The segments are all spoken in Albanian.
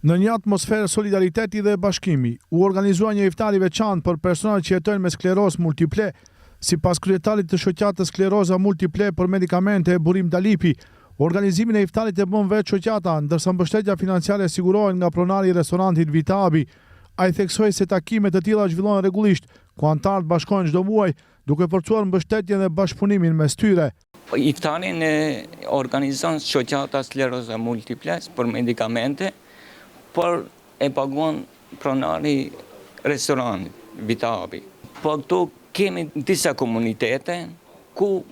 Në një atmosferë solidariteti dhe bashkimi, u organizua një iftar i veçantë për personat që jetojnë me sklerozë multiple. Sipas kryetarit të shoqatës Skleroza Multiple për medikamente Burim Dalipi, organizimin e iftarit e bën vetë shoqata, ndërsa mbështetja financiare sigurohet nga pronari i restorantit Vitabi. Ai theksoi se takimet e tilla zhvillohen rregullisht, ku anëtarët bashkohen çdo muaj, duke forcuar mbështetjen dhe bashkëpunimin mes tyre. Iftarin e organizon shoqata Skleroza Multiple për medikamente, por e paguan pronari restorantit Vitabi. Po këtu kemi disa komunitete ku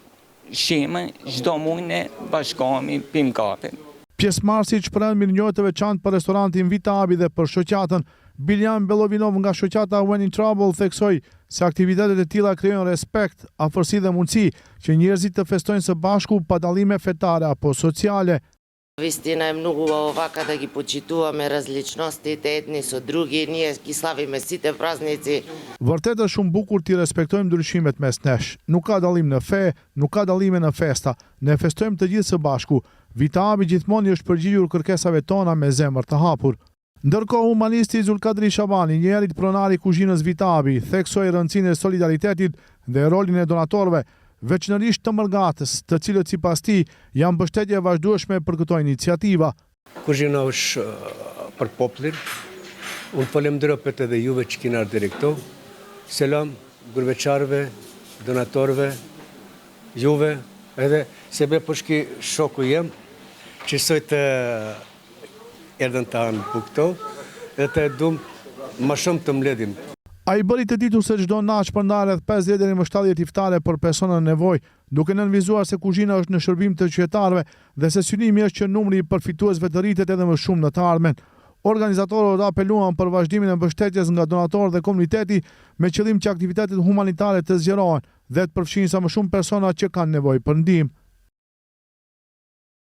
shime çdo muaj ne bashkohemi pim kafe. Pjesëmarrësi shpreh mirënjohje të veçantë për restorantin Vitabi dhe për shoqatën. Biljan Belovinov nga shoqata When in Trouble theksoi se aktivitetet e tilla krijojnë respekt, afërsi dhe mundësi që njerëzit të festojnë së bashku pa dallime fetare apo sociale. Вистина е многу вака да ги почитуваме различностите етни со други, ние ги славиме сите празници. Vërtet është shumë bukur t'i respektojmë ndryshimet mes nesh. Nuk ka dallim në fe, nuk ka dallime në festa. Ne festojmë të gjithë së bashku. Vitabi gjithmonë është përgjigjur kërkesave tona me zemër të hapur. Ndërkohë humanisti Zulkadri Shabani, një erit pronari kuzhinës Vitabi, theksoi rëndësinë e solidaritetit dhe rolin e donatorëve, veçanërisht të mërgatës, të cilët sipas tij janë mbështetje vazhdueshme për këto iniciativa. Kuzhina është për popullin. Unë falenderoj edhe juve që keni ardhur deri këtu. Selam gurveçarëve, donatorëve, juve, edhe sebe përshki shoku jem, që sot erdhën të anë për këto, edhe të dum më shumë të mbledhim. Ai bëri të ditur se çdo naç përndan rreth 50 deri më 70 iftare për persona në nevojë, duke nënvizuar se kuzhina është në shërbim të qytetarëve dhe se synimi është që numri i përfituesve të rritet edhe më shumë në të ardhmen. Organizatorët apeluan për vazhdimin e mbështetjes nga donatorët dhe komuniteti me qëllim që aktivitetet humanitare të zgjerohen dhe të përfshihen sa më shumë persona që kanë nevojë për ndihmë.